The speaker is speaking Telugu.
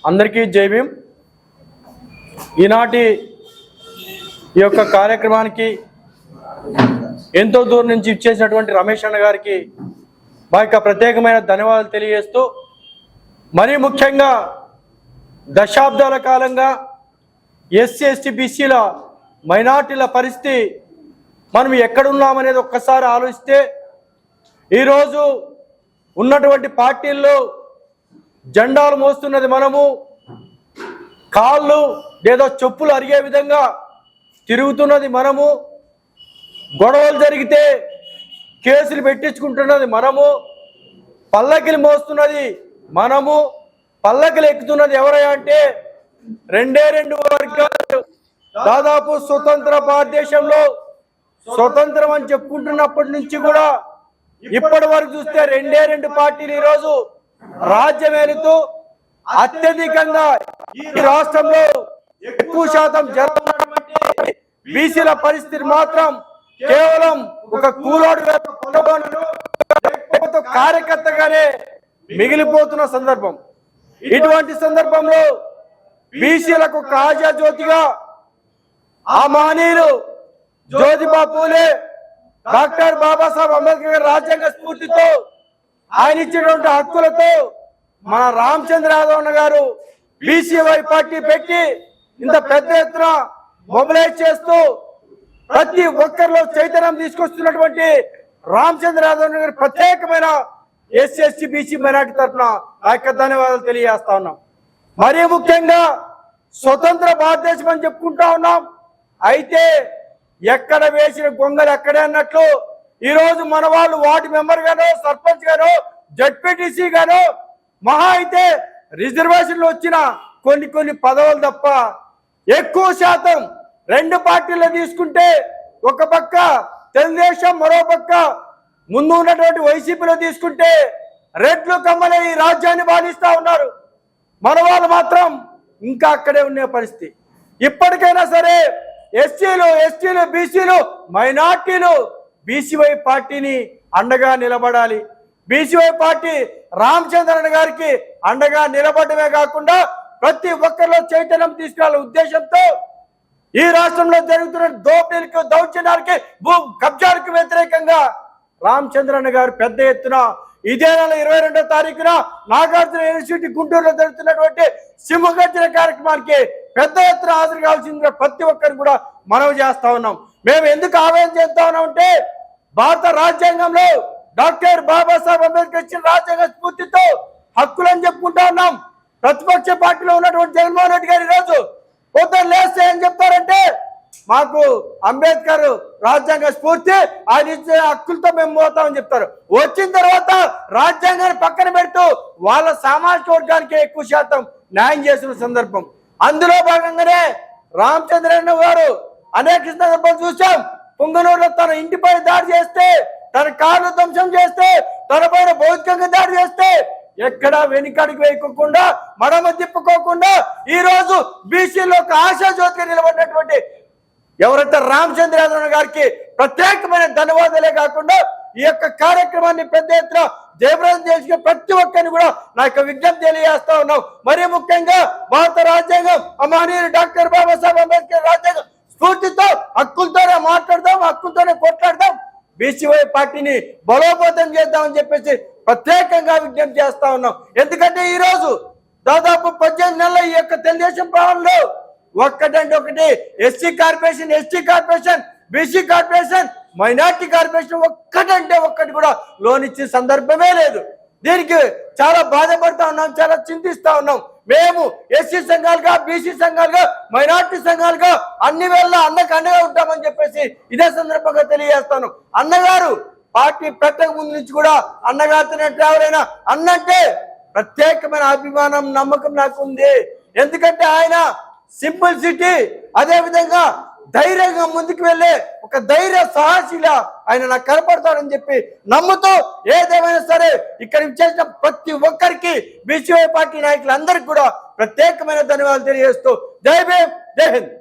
అందరికీ జై భీమ్। ఈనాటి ఈ యొక్క కార్యక్రమానికి ఎంతో దూరం నుంచి ఇచ్చేసినటువంటి రమేష్ అన్న గారికి మా యొక్క ప్రత్యేకమైన ధన్యవాదాలు తెలియజేస్తూ, మరీ ముఖ్యంగా దశాబ్దాల కాలంగా ఎస్సీ ఎస్టీ బీసీల మైనార్టీల పరిస్థితి మనం ఎక్కడున్నామనేది ఒక్కసారి ఆలోచిస్తే, ఈరోజు ఉన్నటువంటి పార్టీల్లో జెండాలు మోస్తున్నది మనము, కాళ్ళు ఏదో చెప్పులు అరిగే విధంగా తిరుగుతున్నది మనము, గొడవలు జరిగితే కేసులు పెట్టించుకుంటున్నది మనము, పల్లకిలు మోస్తున్నది మనము, పల్లకిలు ఎక్కుతున్నది ఎవరయ్యా అంటే రెండు వర్గాలు। దాదాపు స్వతంత్ర భారతదేశంలో స్వతంత్రం అని చెప్పుకుంటున్నప్పటి నుంచి కూడా ఇప్పటి వరకు చూస్తే రెండు పార్టీలు ఈరోజు రాజ్యమేలుతూ అత్యధికంగా ఈ రాష్ట్రంలో ఎక్కువ శాతం జరుగుతున్నటువంటి బీసీల పరిస్థితి మాత్రం కేవలం ఒక కూలోడు కార్యకర్తగానే మిగిలిపోతున్న సందర్భం। ఇటువంటి సందర్భంలో బీసీలకు ఒక ఆశా జ్యోతిగా ఆ మహనీయులు జ్యోతిబా పూలే, డాక్టర్ బాబాసాహెబ్ అంబేద్కర్ రాజ్యాంగ స్ఫూర్తితో ఆయన ఇచ్చినటువంటి హక్కులతో మన రామచంద్ర యాదవ్ గారు బీసీవై పార్టీ పెట్టి ఇంత పెద్ద ఎత్తున మొబిలైజ్ చేస్తూ ప్రతి ఒక్కరిలో చైతన్యం తీసుకొస్తున్నటువంటి రామచంద్ర యాదవ్ గారి ప్రత్యేకమైన ఎస్సీ ఎస్టీ బీసీ మైనార్టీ తరఫున నా యొక్క ధన్యవాదాలు తెలియజేస్తా ఉన్నాం। మరీ ముఖ్యంగా స్వతంత్ర భారతదేశం అని చెప్పుకుంటా ఉన్నాం, అయితే ఎక్కడ వేసిన గొంగలు ఎక్కడే అన్నట్లు ఈరోజు మన వాళ్ళు వార్డు మెంబర్ గానో సర్పంచ్ గానో జడ్పీటీసీ గానో మహా అయితే రిజర్వేషన్లు వచ్చిన కొన్ని పదవులు తప్ప ఎక్కువ శాతం రెండు పార్టీలు తీసుకుంటే ఒక పక్క తెలుగుదేశం, మరో పక్క ముందు ఉన్నటువంటి వైసీపీలో తీసుకుంటే రెడ్లు కమ్మలే ఈ రాజ్యాన్ని పాలిస్తా ఉన్నారు। మన వాళ్ళు మాత్రం ఇంకా అక్కడే ఉండే పరిస్థితి। ఇప్పటికైనా సరే ఎస్సీలు, ఎస్టీలు, బీసీలు, మైనార్టీలు బీసీవై పార్టీని అండగా నిలబడాలి। బీసీవై పార్టీ రామచంద్రన్ గారికి అండగా నిలబడమే కాకుండా ప్రతి ఒక్కరిలో చైతన్యం తీసుకురాలే ఉద్దేశంతో ఈ రాష్ట్రంలో జరుగుతున్న దోపిడీలకు, దౌర్జన్యాలకి, భూ కబ్జాలకు వ్యతిరేకంగా రామచంద్రన్ గారు పెద్ద ఎత్తున ఇదే నెల 22వ తారీఖున నాగార్జున యూనివర్సిటీ గుంటూరులో జరుగుతున్నటువంటి సింహగర్జన కార్యక్రమానికి పెద్ద ఎత్తున హాజరు కావాల్సిందిగా ప్రతి ఒక్కరిని కూడా మనవి చేస్తా ఉన్నాం। మేము ఎందుకు ఆవేదన చేస్తా ఉన్నాం అంటే, భారత రాజ్యాంగంలో డాక్టర్ బాబాసాహెబ్ అంబేద్కర్ ఇచ్చిన రాజ్యాంగ స్ఫూర్తితో హక్కులని చెప్పుకుంటా ఉన్నాం। ప్రతిపక్ష పార్టీలో ఉన్నటువంటి జగన్మోహన్ రెడ్డి గారు ఈరోజు పొద్దున్న లేస్తే ఏం చెప్తారంటే, మాకు అంబేద్కర్ రాజ్యాంగ స్ఫూర్తి, ఆయన ఇచ్చిన హక్కులతో మేము పోతామని చెప్తారు। వచ్చిన తర్వాత రాజ్యాంగాన్ని పక్కన పెడుతూ వాళ్ళ సామాజిక వర్గానికి ఎక్కువ శాతం న్యాయం చేసిన సందర్భం। అందులో భాగంగానే రామచంద్రన్ గారు అనేక సందర్భాలు చూసాం। పుంగనూరులో తన ఇంటిపై దాడి చేస్తే, తన కార్లు ధ్వంసం చేస్తే, తన పైన భౌతికంగా దాడి చేస్తే ఎక్కడా వెనుకడికి వేయకుండా, మడమ తిప్పుకోకుండా ఈ రోజు బీసీలో ఒక ఆశా జ్యోతిగా నిలబడినటువంటి ఎవరైతే రామచంద్ర యాదవ్ గారికి ప్రత్యేకమైన ధన్యవాదాలే కాకుండా ఈ యొక్క కార్యక్రమాన్ని పెద్ద ఎత్తున జయప్రదం చేసిన ప్రతి ఒక్కరిని కూడా నా యొక్క విజ్ఞప్తి తెలియజేస్తా ఉన్నాం। మరీ ముఖ్యంగా భారత రాజ్యాంగం, మహనీయులు డాక్టర్ బాబాసాహెబ్ అంబేద్కర్ రాజ్యాంగ స్ఫూర్తితో హక్కులతోనే మాట్లాడదాం, హక్కులతోనే కొట్లాడదాం, బీసీవై పార్టీని బలోపేతం చేద్దామని చెప్పేసి ప్రత్యేకంగా విజ్ఞప్తి చేస్తా ఉన్నాం। ఎందుకంటే ఈరోజు దాదాపు 18 నెలల ఈ యొక్క తెలుగుదేశం పాలనలో ఒక్కటంటే ఒకటి SC corporation, ST corporation, BC corporation, minority corporation ఒక్కటంటే ఒక్కటి కూడా లోన్ ఇచ్చే సందర్భమే లేదు। దీనికి చాలా బాధపడతా ఉన్నాం, చాలా చింతిస్తా ఉన్నాం। మేము ఎస్సీ సంఘాలుగా, బీసీ సంఘాలుగా, మైనార్టీ సంఘాలుగా అన్ని వేళ అన్నకు అండగా ఉంటామని చెప్పేసి ఇదే సందర్భంగా తెలియజేస్తాను। అన్నగారు పార్టీ పెట్టక ముందు నుంచి కూడా అన్నగారితో ఎవరైనా అన్నంటే ప్రత్యేకమైన అభిమానం, నమ్మకం నాకు ఉంది। ఎందుకంటే ఆయన సింపుల్ సిటీ, అదే విధంగా ధైర్యంగా ముందుకు వెళ్ళే ఒక ధైర్య సాహసిలా ఆయన నాకు కనపడతాడని చెప్పి నమ్ముతూ, ఏదేమైనా సరే ఇక్కడ చేసిన ప్రతి ఒక్కరికి బీసీవై పార్టీ నాయకులందరికీ కూడా ప్రత్యేకమైన ధన్యవాదాలు తెలియజేస్తూ జై భీమ్, జై హింద్।